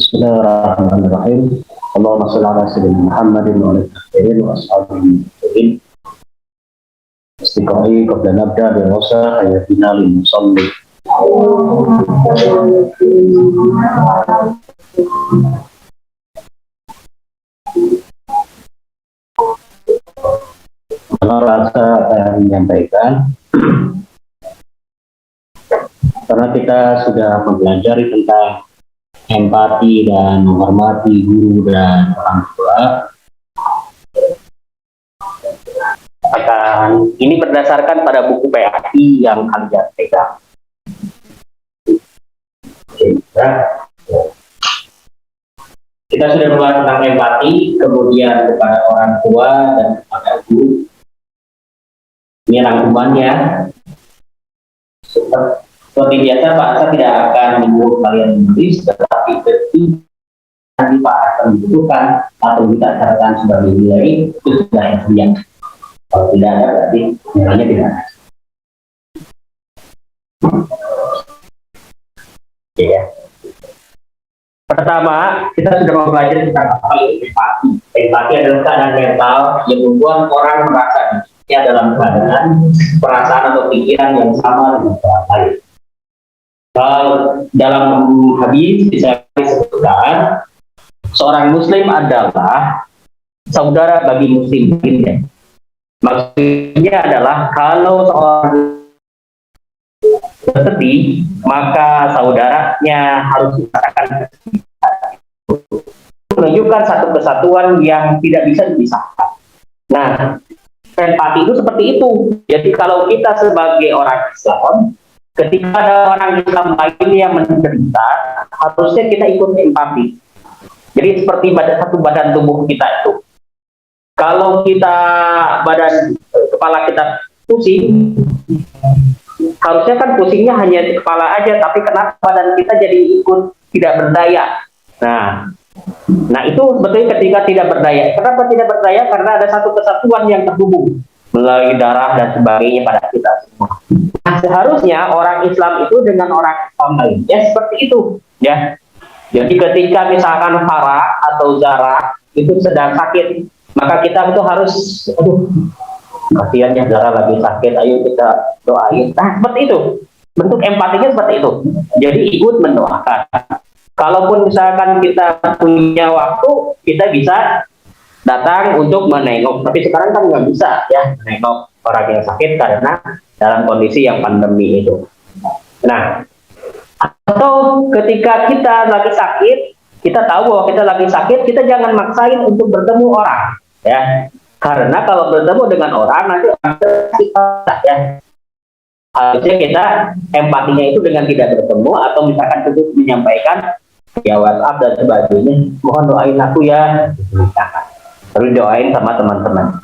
Bismillahirrahmanirrahim. Allahumma shalli ala sayyidina Muhammadin wa ala alihi wa ashabihi istiqai qabla nabda bi wasa ayatina lil musalli. Kalau rasa akan menyampaikan karena kita sudah mempelajari tentang empati dan menghormati guru dan orang tua. Ini berdasarkan pada buku PAI yang kalian pegang. Kita sudah membahas tentang empati, kemudian kepada orang tua dan kepada guru. Ini rangkumannya. Seperti biasa, Pak Asa tidak akan menyuruh kalian menulis, tetapi ketika nanti Pak Asa membutuhkan atau kita catakan sebagai nilai, itu sudah yang sedia. Kalau tidak ada, berarti nilainya tidak ada. Ya. Pertama, kita sudah mempelajari tentang apa itu empati. Empati adalah keadaan mental yang membuat orang merasa dirinya dalam keadaan perasaan atau pikiran yang sama dengan orang lain. Dalam hadis bisa disebutkan seorang muslim adalah saudara bagi muslim lainnya. Maksudnya adalah kalau seorang bersedih, maka saudaranya harus merasakan menunjukkan satu kesatuan yang tidak bisa dipisahkan. Nah, empati itu seperti itu. Jadi kalau kita sebagai orang Islam, ketika ada orang Islam lain yang menderita, harusnya kita ikut empati. Jadi seperti satu badan tubuh kita itu. Kalau kita kepala kita pusing, harusnya kan pusingnya hanya di kepala aja, tapi kenapa badan kita jadi ikut tidak berdaya? Nah itu sebetulnya ketika tidak berdaya. Kenapa tidak berdaya? Karena ada satu kesatuan yang terhubung melalui darah dan sebagainya pada kita semua. Nah, seharusnya orang Islam itu dengan orang Islam lainnya seperti itu, ya. Jadi ketika misalkan Farah atau Zara itu sedang sakit, maka kita itu harus, kasihannya Zara lagi sakit, ayo kita doain. Nah, seperti itu. Bentuk empatinya seperti itu. Jadi ikut mendoakan. Kalaupun misalkan kita punya waktu, kita bisa datang untuk menengok. Tapi sekarang kan nggak bisa ya menengok orang yang sakit karena dalam kondisi yang pandemi itu. Nah, atau ketika kita lagi sakit, kita tahu bahwa kita lagi sakit, kita jangan maksain untuk bertemu orang, ya. Karena kalau bertemu dengan orang nanti kita, ya. Harusnya kita empatinya itu dengan tidak bertemu atau misalkan cukup menyampaikan ya WhatsApp dan sebagainya, mohon doain aku ya, terus doain sama teman-teman.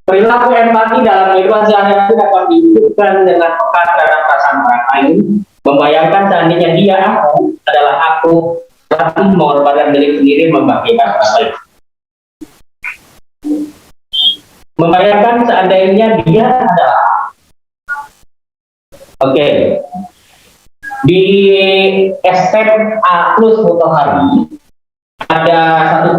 Perilaku empati dalam kehidupan sehari-hari dapat diwujudkan dengan peka terhadap perasaan orang lain, membayangkan seandainya dia aku adalah aku, tapi mengorbankan diri sendiri membagikan orang lain. Membayangkan seandainya dia adalah di SMA Plus Mutohari ada satu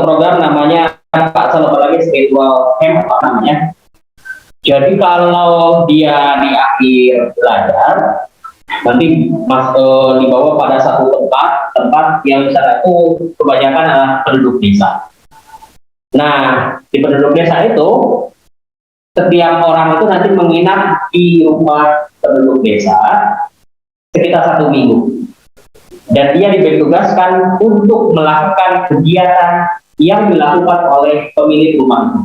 program namanya Pak lagi spiritual camp apa namanya. Jadi kalau dia di akhir belajar nanti dibawa pada satu tempat yang sana itu kebanyakan adalah penduduk desa. Nah, di penduduk desa itu setiap orang itu nanti menginap di rumah penduduk desa sekitar 1 minggu. Dan dia ditugaskan untuk melakukan kegiatan yang dilakukan oleh pemilik rumah.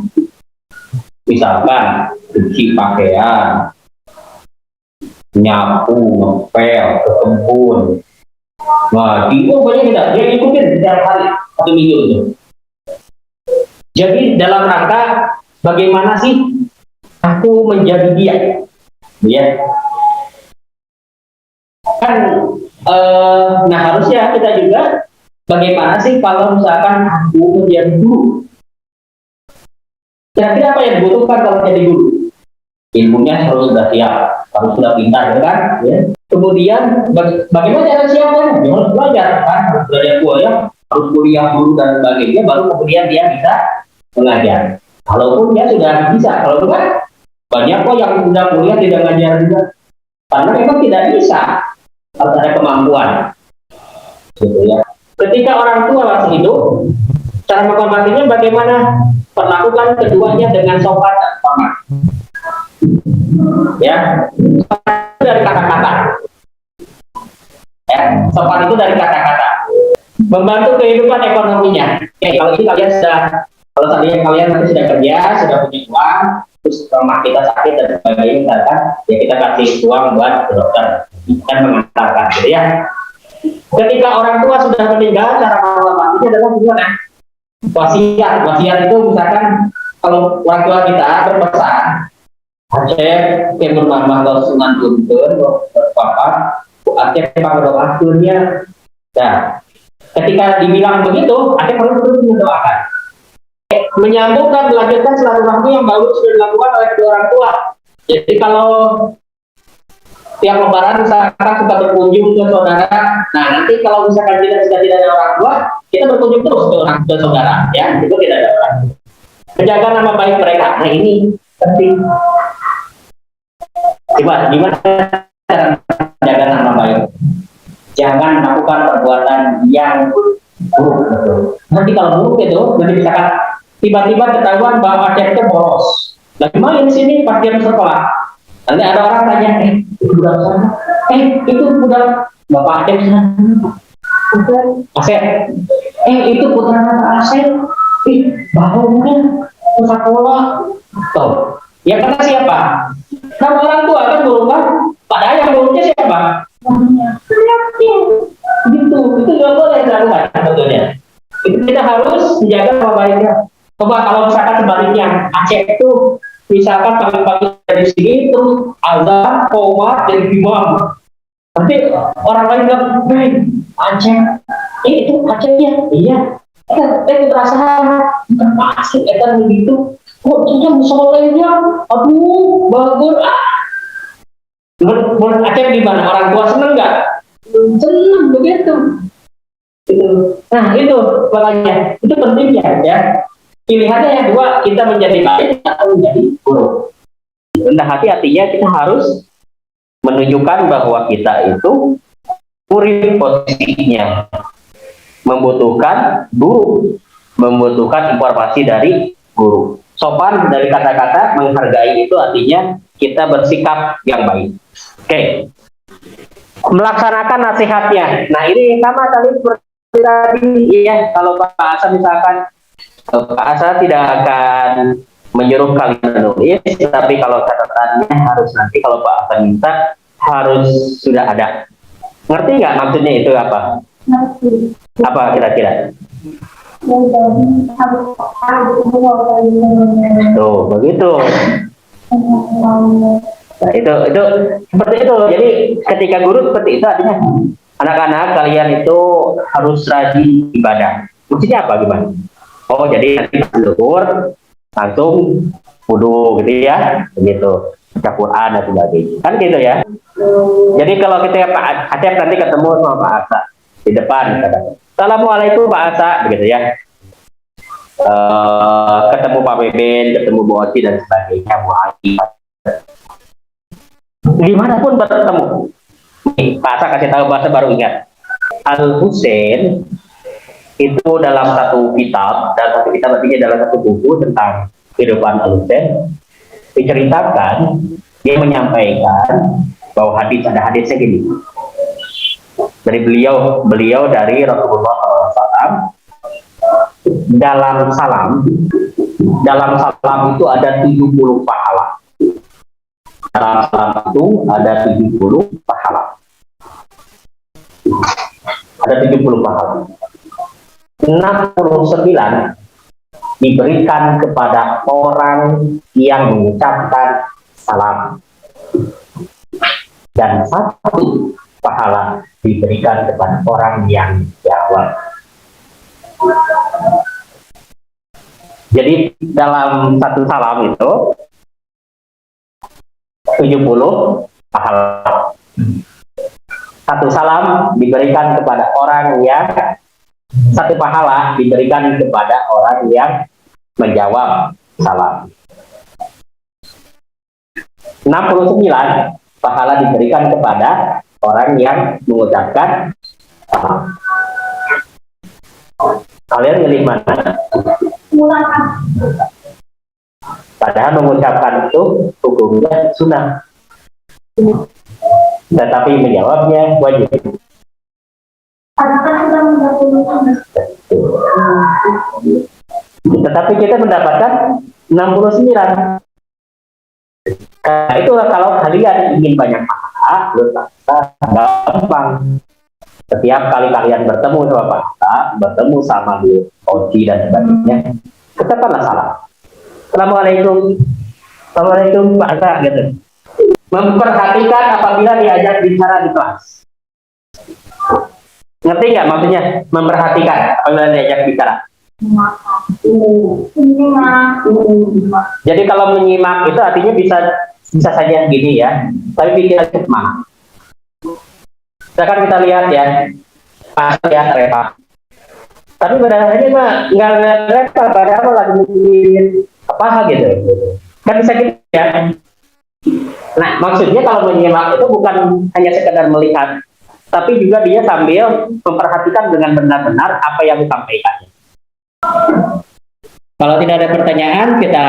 Misalkan cuci pakaian, nyapu, ngepel, ke kebun. Nah, banyak tidak. Dia ikutin setiap hari 1 minggu itu. Jadi dalam rangka bagaimana sih aku menjadi dia, ya kan. Nah harusnya kita juga bagaimana sih kalau misalkan aku menjadi guru. Kira-kira apa yang dibutuhkan kalau jadi guru? ilmunya harus sudah siap, harus sudah pintar, ya kan? Ya. Kemudian bagaimana cara siapnya? Dia harus belajar, kan? Harus belajar kuliah, harus kuliah dulu dan sebagainya, baru kemudian dia bisa mengajar. Kalaupun dia sudah bisa, kalau bukan banyak kok yang sudah kuliah tidak ngajar juga, karena memang tidak bisa, harus ada kemampuan, gitu ya. Ketika orang tua masih hidup, cara menghormatinya bagaimana? Perlakukan keduanya dengan sopan dan hormat. Ya, dari kata-kata. Ya, sopan itu dari kata-kata. Membantu kehidupan ekonominya. Oke, kalau ini kalian sudah, kalau tadi kalian nanti sudah kerja, sudah punya uang, terus rumah kita sakit dan sebagainya, misalkan, ya kita kasih uang buat ke dokter dan mengantarkan, gitu ya. Ketika orang tua sudah meninggal, cara menghormatinya adalah gimana? Wasiat. Wasiat itu misalkan kalau orang tua kita berpesan, Aceh kemur mama lo sungan tuntun papa Aceh panggil akhirnya. Nah, ketika dibilang begitu, Aceh harus terus mendoakan, menyambung dan melanjutkan silaturahmi yang baru sudah dilakukan oleh kedua orang tua. Jadi kalau tiap lebaran misalkan kita berkunjung ke saudara, nah nanti kalau misalkan kita sudah tidak ada orang tua, kita berkunjung terus ke orang tua saudara, ya itu tidak ada orang. Menjaga nama baik mereka, nah ini penting. Gimana cara menjaga nama baik? Jangan melakukan perbuatan yang buruk. Nanti kalau buruk itu, jadi misalkan tiba-tiba ketahuan bahwa Aceh itu bolos, lagi main sini pas jam sekolah. Nanti ada orang tanya, itu budak sana, itu budak Bapak Aceh sana, Asep, itu putra Asep, baunya sekolah, tuh. Ya karena siapa? Nah orang tua kan burung kan, padahal yang burungnya siapa? Gitu, itu nggak boleh dilakukan sebetulnya. Itu kita harus menjaga nama baiknya. Coba kalau misalkan sebaliknya, Aceh itu misalkan pagi-pagi dari sini terus azan, koma, dan imam. Nanti orang lain bilang, "Hei, Aceh, itu Acehnya, iya. Itu terasa bukan masuk, itu begitu. Kok cuma solehnya, aduh, bagus. Menurut Aceh gimana? Orang tua seneng nggak? Seneng begitu. Gitu. Nah itu makanya itu pentingnya ya. Pilihannya yang dua, kita menjadi baik atau menjadi buruk. Rendah hati artinya kita harus menunjukkan bahwa kita itu murid posisinya, membutuhkan guru, membutuhkan informasi dari guru. Sopan dari kata-kata, menghargai itu artinya kita bersikap yang baik. Oke. Melaksanakan nasihatnya. Nah ini sama tadi seperti tadi ya, kalau Pak Asa misalkan, Pak Asa tidak akan menyuruh kalian menulis, tapi kalau catatannya harus nanti kalau Pak Asa minta harus sudah ada. Ngerti nggak maksudnya itu apa? Ngerti. Apa kira-kira? Tuh begitu. Nah, itu seperti itu. Jadi ketika guru seperti itu artinya anak-anak kalian itu harus rajin ibadah. Maksudnya apa gimana? Oh jadi nanti zuhur langsung wudu gitu ya, begitu. Baca Quran dan sebagainya. Kan gitu ya. Jadi kalau kita Pak Aceh nanti ketemu sama Pak Asa di depan, kata, Assalamualaikum Pak Asa, begitu ya. Ketemu Pak Beben, ketemu Bu Oci dan sebagainya, Bu Aki. Gimana pun bertemu. Nih, Pak Asa kasih tahu bahasa baru ingat. Al Husain itu dalam satu kitab, dan satu kitab artinya dalam satu buku tentang kehidupan Al Husain diceritakan, dia menyampaikan bahwa ada hadisnya gini. Dari beliau dari Rasulullah SAW, dalam salam itu ada 70 pahala. Dalam salam itu ada 70 pahala. Ada 70 pahala. 69 diberikan kepada orang yang mengucapkan salam. Dan 1 pahala diberikan kepada orang yang jawab. Jadi dalam satu salam itu 70 pahala. Satu salam diberikan kepada orang yang, satu pahala diberikan kepada orang yang menjawab salam. 69 pahala diberikan kepada orang yang mengucapkan salam. Kalian milih mana? Padahal mengucapkan itu hukumnya sunnah, tetapi menjawabnya wajib. Tetapi kita mendapatkan 69. Nah, itulah kalau kalian ingin banyak pahala, gampang. Setiap kali kalian bertemu sama pahala, bertemu sama Oci dan sebagainya, katakanlah salam. Assalamualaikum, Assalamualaikum Pak Asa, gitu. Memperhatikan apabila diajak bicara di kelas. Ngerti nggak maksudnya? Memperhatikan apabila diajak bicara. Jadi kalau menyimak itu artinya bisa saja gini ya, tapi pikiran semak. Misalkan kita lihat ya, pas lihat Reva. Tapi benar-benarnya mah nggak lihat Reva, padahal lagi mikirin apa gitu. Kan bisa gitu ya. Nah, maksudnya kalau menyimak itu bukan hanya sekedar melihat, tapi juga dia sambil memperhatikan dengan benar-benar apa yang disampaikan. Kalau tidak ada pertanyaan, kita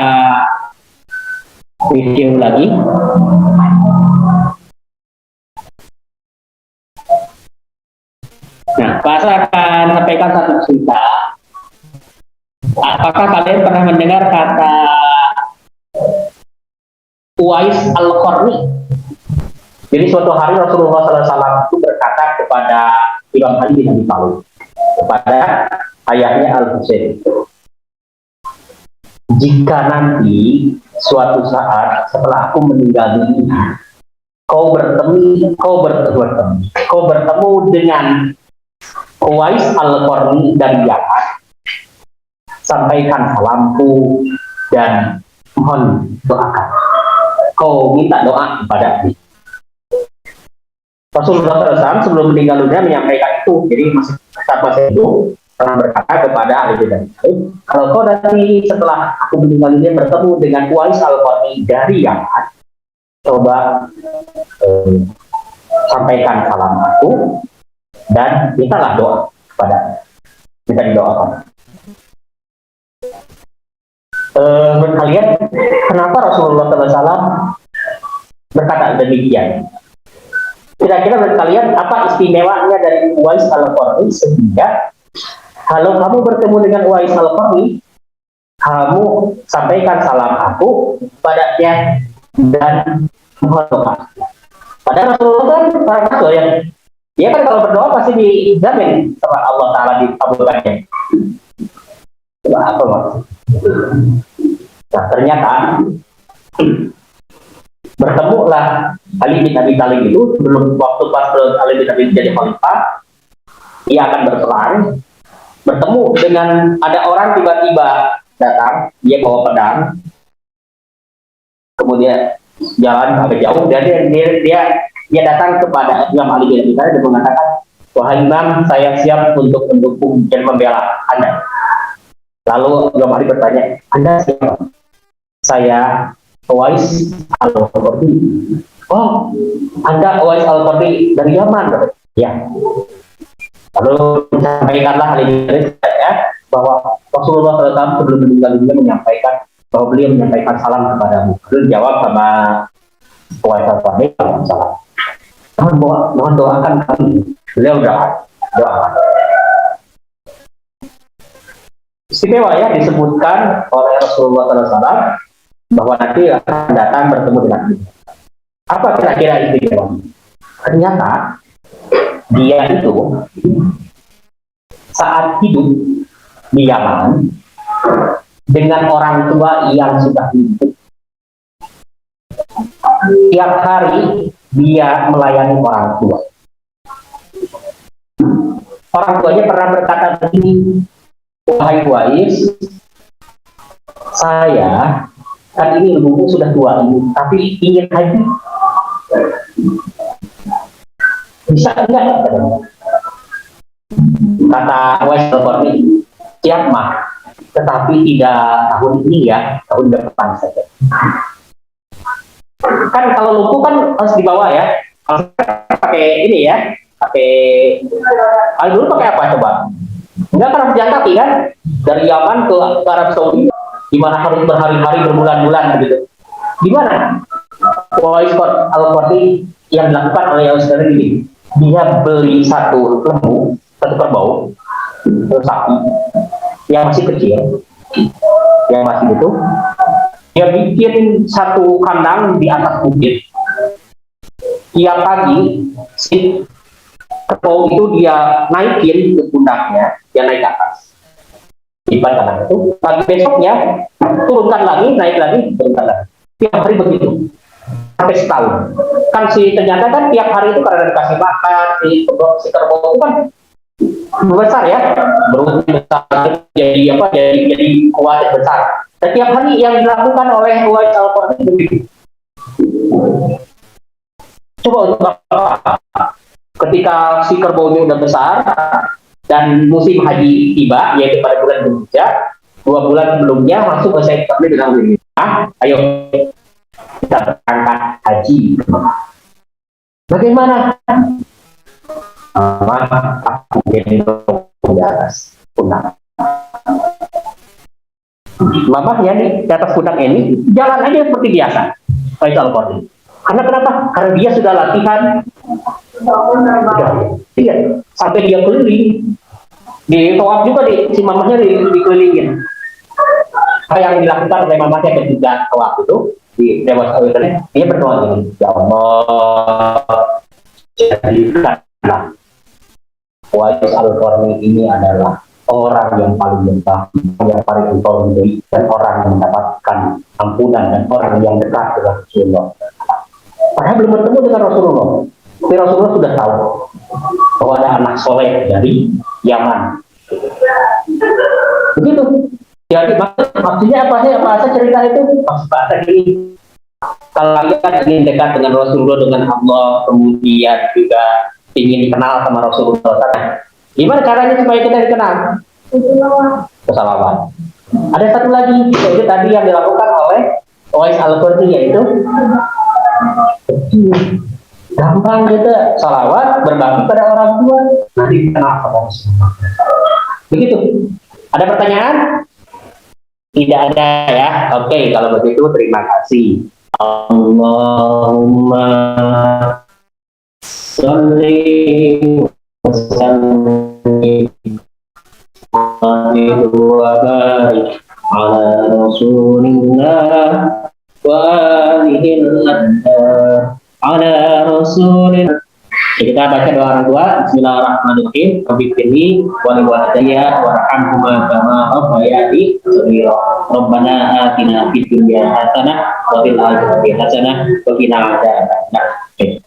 review lagi. Nah, Pak akan sampaikan satu cerita. Apakah kalian pernah mendengar kata Uwais Al-Qarni? Jadi suatu hari Rasulullah SAW itu berkata kepada Imam Ali bin Abi Thalib, kepada ayahnya Al-Husain, jika nanti suatu saat setelah aku meninggal dunia, kau bertemu dengan Uwais Al-Qarni dari Yaman, sampaikan salamku dan mohon doakan. Kau minta doa kepada dia. Rasulullah SAW sebelum meninggal dunia menyampaikan itu. Jadi saat masa itu pernah berkata kepada Ali bin Abi Thalib, kalau kau nanti setelah aku meninggal dunia bertemu dengan Uwais Al-Qarni dari Yaman, coba sampaikan salam aku dan mintalah doa kepada, minta didoakan. Menurut kalian, kenapa Rasulullah SAW berkata demikian? Kira-kira menurut kalian apa istimewanya dari Uwais Al-Qarni sehingga kalau kamu bertemu dengan Uwais Al-Qarni, kamu sampaikan salam aku padanya dan mohon doa. Padahal Rasulullah kan orang yang dia kan kalau berdoa pasti dijamin sama Allah Ta'ala dikabulkannya. Coba apa maksud? Nah, ternyata bertemulah Ali bin Abi Thalib itu sebelum waktu pas Ali bin Abi Thalib jadi khalifah, ia akan berperang, bertemu dengan ada orang tiba-tiba datang, dia bawa pedang, kemudian jalan agak jauh, dan dia datang kepada Imam Ali bin Abi Thalib dan mengatakan, wahai Imam, saya siap untuk mendukung dan membela Anda. Lalu Imam Ali bertanya, Anda siapa? Saya Uwais Al-Qarni. Oh, Anda Uwais Al-Qarni dari Yaman? Ya. Lalu disampaikanlah hal ini bahwa Rasulullah SAW sebelum meninggal dunia menyampaikan bahwa beliau menyampaikan salam kepadamu. Lalu jawab sama Uwais Al-Qarni, salam. Mohon doakan kami. Beliau doakan. Istimewa ya disebutkan oleh Rasulullah SAW bahwa nanti akan datang bertemu dengan dia. Apa kira-kira istimewa? Ternyata dia itu saat hidup di Yaman dengan orang tua yang sudah hidup. Tiap hari dia melayani orang tua. Orang tuanya pernah berkata begini, wahai Uwais, saya kan ini ibumu sudah tua ini, tapi ingin haji, bisa enggak? Kata Wais Al-Qarni, siap mah, tetapi tidak tahun ini ya, tahun depan saja. Kan kalau lumpuh kan harus dibawa ya, pakai ini ya, pakai, kalau dulu pakai apa coba? Enggak kan harus jalan kaki kan, dari Yaman ke Arab Saudi, di mana harus berhari-hari, berbulan-bulan begitu. Gimana? Wais Al-Qarni yang dilakukan oleh Wais ini, dia beli satu lembu, satu kerbau, sapi yang masih kecil, yang masih itu, dia bikin satu kandang di atas bukit. Tiap pagi si kerbau itu dia naikin ke pundaknya, dia naik ke atas di kandang itu. Pagi besoknya turunkan lagi, naik lagi, turunkan lagi. Tiap hari begitu sampai setahun. Kan ternyata kan tiap hari itu karena dikasih makan si kerbau itu kan besar ya, berubah besar, jadi apa, jadi kuat besar. Setiap hari yang dilakukan oleh Wais Al-Qarni begitu. Coba untuk apa? Ketika si kerbaunya udah besar dan musim haji tiba, yaitu pada bulan Dzulhijjah, 2 bulan sebelumnya masuk ke Said Qabli dengan begini. Ayo kita berangkat haji. Bagaimana? Aku gendong di atas pundak. Mamahnya nih di atas pundak ini jalan aja seperti biasa. Wais Al-Qarni. Karena kenapa? Karena dia sudah latihan. Iya, sampai dia keliling. Di tawaf juga si mamahnya dikelilingin. Apa yang dilakukan oleh mamahnya ketika tawaf itu di Dewas Al-Qarni, dia berdoa ini, ya Allah, jadikanlah Wais Al-Qarni ini adalah orang yang paling lengkap, yang paling engkau ridhoi, dan orang yang mendapatkan ampunan, dan orang yang dekat dengan Rasulullah. Padahal belum bertemu dengan Rasulullah, tapi Rasulullah sudah tahu bahwa ada anak soleh dari Yaman. Begitu. Jadi maksudnya apa sih? Apa cerita itu? Maksudnya gini, kalau kalian ingin dekat dengan Rasulullah, dengan Allah, kemudian juga ingin dikenal sama Rasulullah, gimana caranya supaya kita dikenal? Bersalawat. Ada satu lagi, yaitu tadi yang dilakukan oleh Wais Al-Qarni, yaitu gampang gitu, salawat, berbakti pada orang tua, nanti dikenal sama Rasulullah. Begitu. Ada pertanyaan? Tidak ada ya. Oke, kalau begitu terima kasih. Allahumma sholli wa sallim wa barik ala Rasulillah wa alihi ala Rasulillah. Kita baca doa orang tua. Bismillahirrahmanirrahim. Rabbighfirli wa li walidayya warhamhuma kama rabbayani shaghira. Rabbana atina fid dunya hasanah wa fil akhirati hasanah wa qina adzabannar. Oke,